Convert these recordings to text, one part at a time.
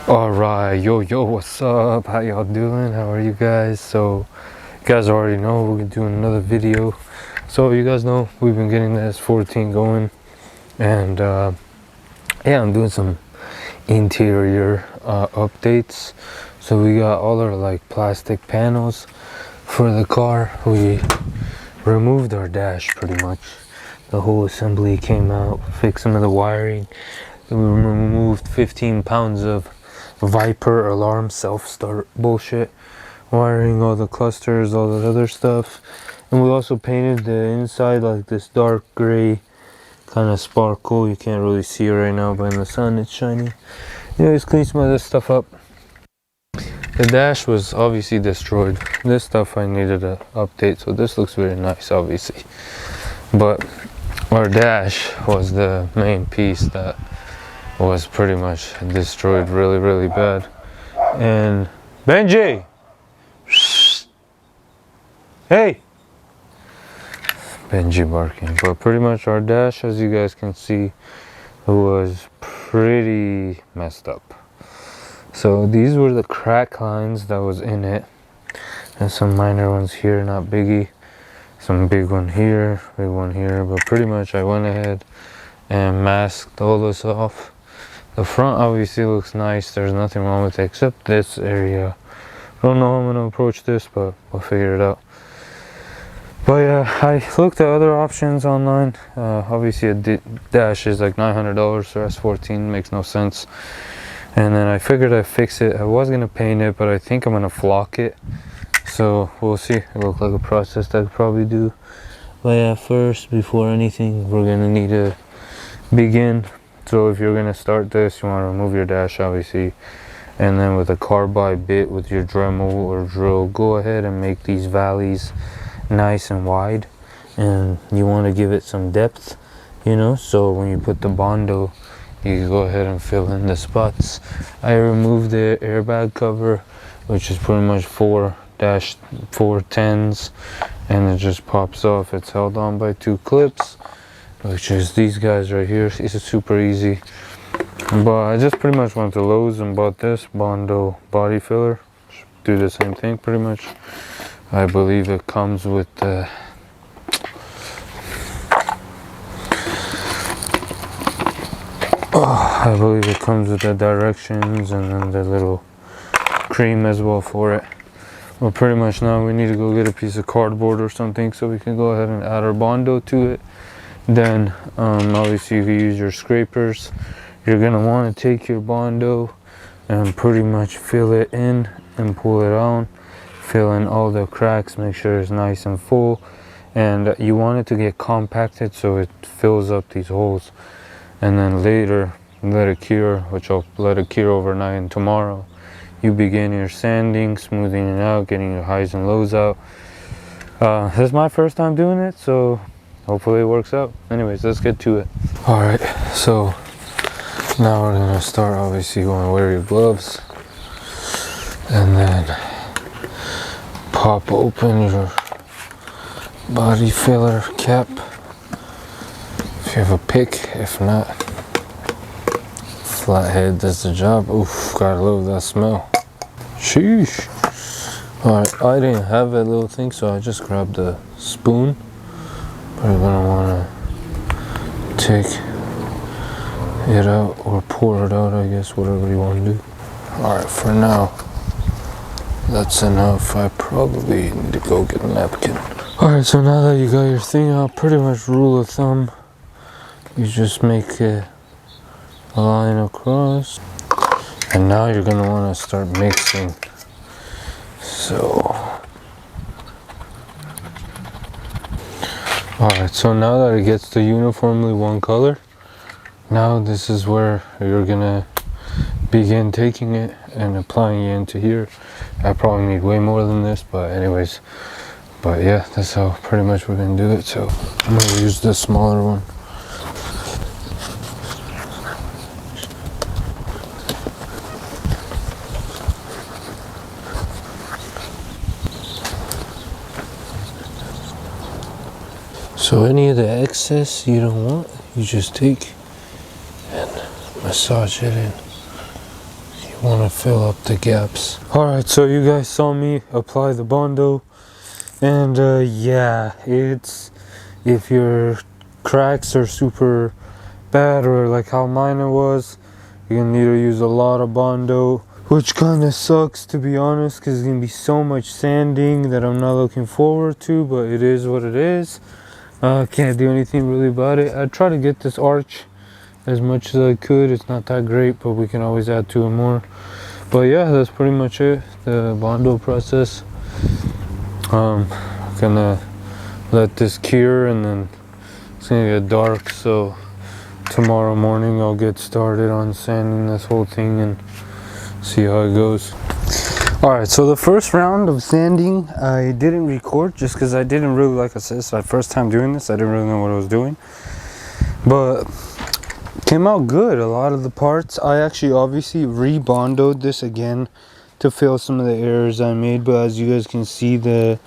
Alright, yo, what's up? How y'all doing? How are you guys? So, you guys already know we're doing another video. So, you guys know we've been getting the S14 going, and yeah, I'm doing some interior updates. So, we got all our like plastic panels for the car. We removed our dash pretty much. The whole assembly came out, fixed some of the wiring. We removed 15 pounds of Viper alarm self-start bullshit, wiring all the clusters, all that other stuff. And we also painted the inside like this dark gray kind of sparkle. You can't really see it right now, but in the sun it's shiny. Anyways, clean some of this stuff up. The dash was obviously destroyed. This stuff I needed to update, so this looks very nice obviously. But our dash was the main piece that was pretty much destroyed really bad. And Benji, hey, Benji barking. But pretty much our dash, as you guys can see, was pretty messed up. So these were the crack lines that was in it, and some minor ones here, not biggie, some big one here, big one here. But pretty much I went ahead and masked all this off. The front obviously looks nice, there's nothing wrong with it except this area. I don't know how I'm going to approach this, but we'll figure it out. But yeah, I looked at other options online. Obviously a dash is like $900 for S14, makes no sense. And then I figured I'd fix it. I was going to paint it, but I think I'm going to flock it. So we'll see. It looks like a process that I could probably do. But yeah, first, before anything, we're going to need to begin. So if you're going to start this, you want to remove your dash obviously, and then with a carbide bit with your Dremel or drill, go ahead and make these valleys nice and wide. And you want to give it some depth, you know, so when you put the Bondo, you go ahead and fill in the spots. I removed the airbag cover, which is pretty much 4-410s, and it just pops off. It's held on by 2 clips, which is these guys right here. It's super easy. But I just pretty much went to Lowe's and bought this Bondo body filler. Do the same thing pretty much. I believe it comes with the I believe it comes with the directions and then the little cream as well for it. Well, pretty much now we need to go get a piece of cardboard or something so we can go ahead and add our Bondo to it. Then obviously if you use your scrapers, you're going to want to take your Bondo and pretty much fill it in and pull it out. Fill in all the cracks, make sure it's nice and full. And you want it to get compacted so it fills up these holes. And then later, let it cure, which I'll let it cure overnight, and tomorrow you begin your sanding, smoothing it out, getting your highs and lows out. This is my first time doing it, so hopefully it works out. Anyways, let's get to it. Alright, so now we're gonna start. Obviously you wanna wear your gloves and then pop open your body filler cap if you have a pick. If not, flathead does the job. Oof, gotta love that smell. Sheesh. Alright, I didn't have that little thing, so I just grabbed a spoon. But you're gonna wanna take it out or pour it out, I guess, whatever you want to do. Alright, for now, that's enough. I probably need to go get a napkin. Alright, so now that you got your thing out, pretty much rule of thumb, you just make a line across. And now you're gonna wanna start mixing. So, alright, so now that it gets to uniformly one color, now this is where you're gonna begin taking it and applying it into here. I probably need way more than this, but anyways. But yeah, that's how pretty much we're gonna do it. So I'm gonna use the smaller one. So any of the excess you don't want, you just take and massage it in. You want to fill up the gaps. Alright, so you guys saw me apply the Bondo, and yeah, it's, if your cracks are super bad or like how mine it was, you're gonna need to use a lot of Bondo, which kind of sucks, to be honest, because it's gonna be so much sanding that I'm not looking forward to, but it is what it is. Can't do anything really about it. I try to get this arch as much as I could. It's not that great, but we can always add to it more. But yeah, that's pretty much it, the Bondo process. Gonna let this cure, and then it's gonna get dark, so tomorrow morning I'll get started on sanding this whole thing and see how it goes. Alright, so the first round of sanding I didn't record just because I didn't really, like I said, it's my first time doing this. I didn't really know what I was doing, but came out good. A lot of the parts, I actually obviously re-bondoed this again to fill some of the errors I made, but as you guys can see, the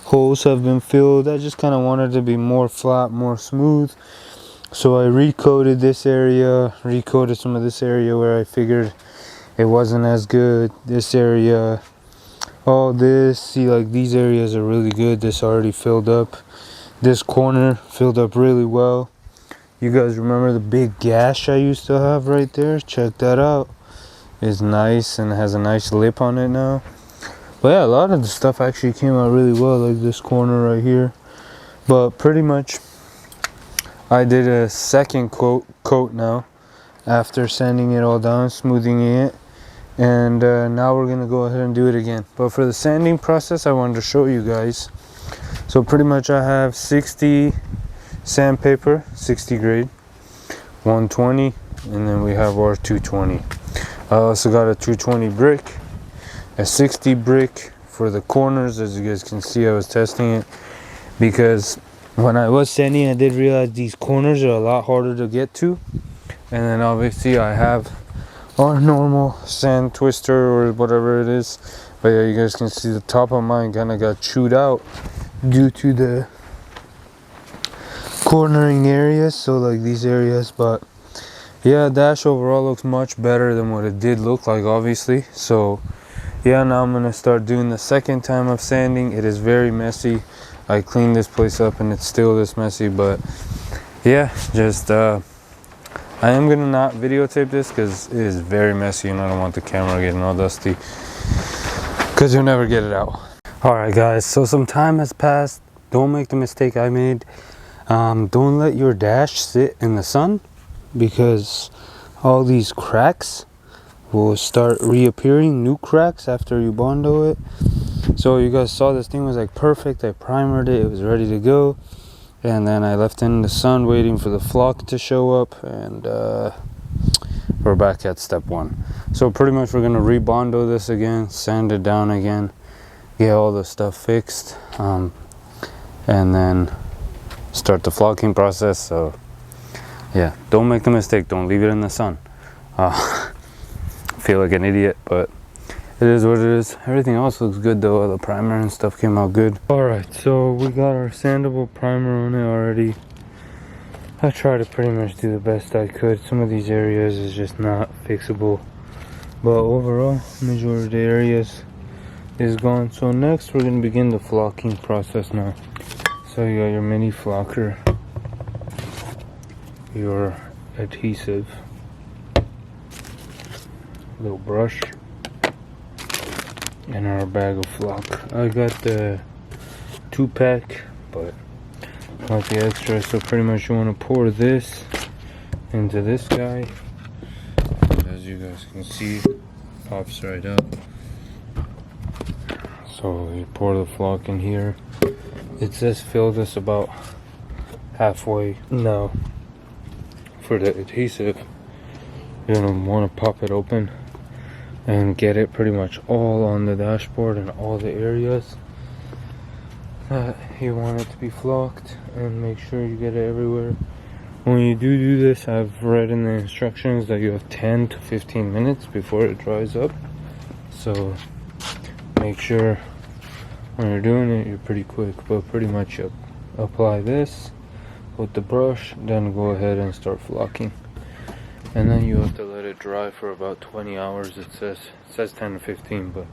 holes have been filled. I just kind of wanted to be more flat, more smooth, so I recoated this area, recoated some of this area where I figured it wasn't as good. This area, all this, see, like these areas are really good. This already filled up. This corner filled up really well. You guys remember the big gash I used to have right there? Check that out. It's nice and has a nice lip on it now. But yeah, a lot of the stuff actually came out really well, like this corner right here. But pretty much I did a second coat now after sanding it all down, smoothing it, and now we're gonna go ahead and do it again. But for the sanding process, I wanted to show you guys. So pretty much I have 60 sandpaper, 60 grade, 120, and then we have our 220. I also got a 220 brick, a 60 brick for the corners. As you guys can see, I was testing it because when I was sanding, I did realize these corners are a lot harder to get to. And then obviously I have our normal sand twister or whatever it is. But yeah, you guys can see the top of mine kind of got chewed out due to the cornering areas, so like these areas. But yeah, dash overall looks much better than what it did look like, obviously. So yeah, now I'm gonna start doing the second time of sanding. It is very messy. I cleaned this place up and it's still this messy, but yeah, just I am gonna not videotape this because it is very messy and I don't want the camera getting all dusty because you'll never get it out. Alright guys, so some time has passed. Don't make the mistake I made. Don't let your dash sit in the sun, because all these cracks will start reappearing, new cracks, after you Bondo it. So you guys saw this thing was like perfect. I primered it, it was ready to go, and then I left it in the sun waiting for the flock to show up, and we're back at step one. So pretty much we're gonna re-Bondo this again, sand it down again, get all the stuff fixed, and then start the flocking process. So yeah, don't make the mistake, don't leave it in the sun. I feel like an idiot, but it is what it is. Everything else looks good though. The primer and stuff came out good. Alright, so we got our sandable primer on it already. I tried to pretty much do the best I could. Some of these areas is just not fixable, but overall, majority of the areas is gone. So next we're going to begin the flocking process now. So you got your mini flocker, your adhesive, little brush, and our bag of flock. I got the 2-pack, but not the extra. So pretty much you want to pour this into this guy, and as you guys can see, it pops right up. So you pour the flock in here. It says fill this about halfway. Now for the adhesive, you're gonna want to pop it open and get it pretty much all on the dashboard and all the areas that you want it to be flocked, and make sure you get it everywhere. When you do this, I've read in the instructions that you have 10 to 15 minutes before it dries up, so make sure when you're doing it you're pretty quick. But pretty much you apply this with the brush, then go ahead and start flocking. and then you have to let it dry for about 20 hours. It says 10 to 15, but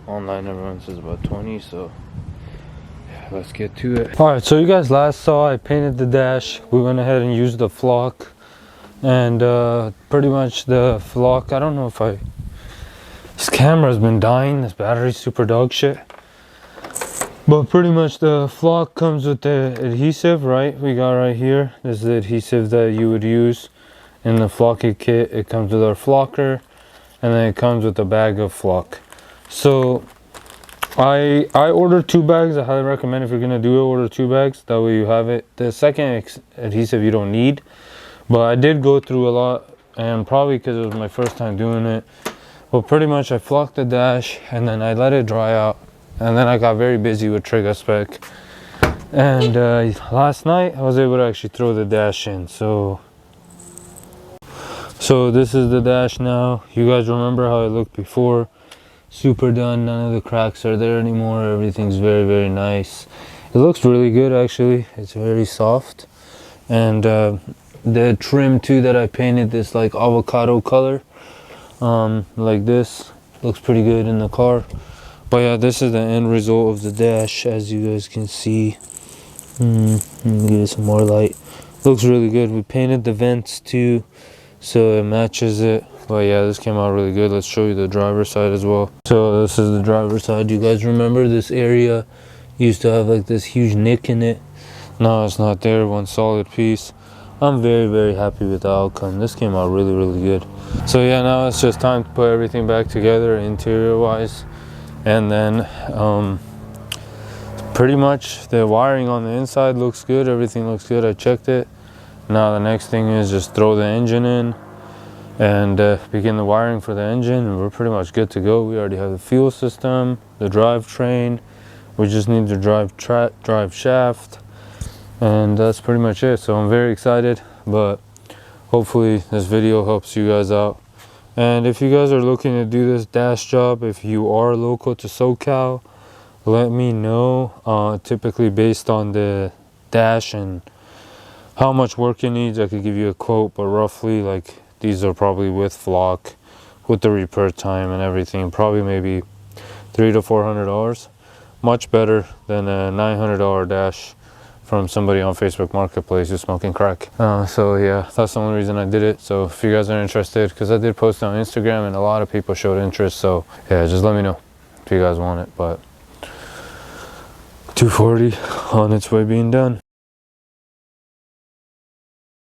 online everyone says about 20. So yeah, let's get to it. All right, so you guys last saw I painted the dash. We went ahead and used the flock, and pretty much the flock, I don't know if this camera's been dying, this battery's super dog shit. But pretty much the flock comes with the adhesive, right? We got right here. This is the adhesive that you would use in the flocking kit. It comes with our flocker, and then it comes with a bag of flock. So I ordered 2 bags. I highly recommend, if you're gonna do it, order 2 bags. That way you have it. The second adhesive you don't need, but I did go through a lot, and probably because it was my first time doing it. Well, pretty much I flocked the dash, and then I let it dry out. And then I got very busy with Trigga spec, and last night I was able to actually throw the dash in. So this is the dash now. You guys remember how it looked before? Super done. None of the cracks are there anymore. Everything's very, very nice. It looks really good actually. It's very soft, and the trim too that I painted, this like avocado color, like this, looks pretty good in the car. But yeah, this is the end result of the dash, as you guys can see. Let me give it some more light. Looks really good. We painted the vents too, so it matches it. But yeah, this came out really good. Let's show you the driver's side as well. So this is the driver's side. You guys remember this area used to have like this huge nick in it? No, it's not there. One solid piece. I'm very, very happy with the outcome. This came out really, really good. So yeah, now it's just time to put everything back together interior wise. And then pretty much the wiring on the inside looks good. Everything looks good. I checked it. Now the next thing is just throw the engine in and begin the wiring for the engine, and we're pretty much good to go. We already have the fuel system, the drivetrain. We just need the drive shaft, and that's pretty much it. So I'm very excited, but hopefully this video helps you guys out. And if you guys are looking to do this dash job, if you are local to SoCal, let me know. Typically based on the dash and how much work it needs, I could give you a quote, but roughly like these are probably with flock, with the repair time and everything, probably maybe $300 to $400. Much better than a $900 dash from somebody on Facebook Marketplace who's smoking crack. So yeah, that's the only reason I did it. So if you guys are interested, because I did post on Instagram and a lot of people showed interest, so yeah, just let me know if you guys want it. But 240 on its way being done.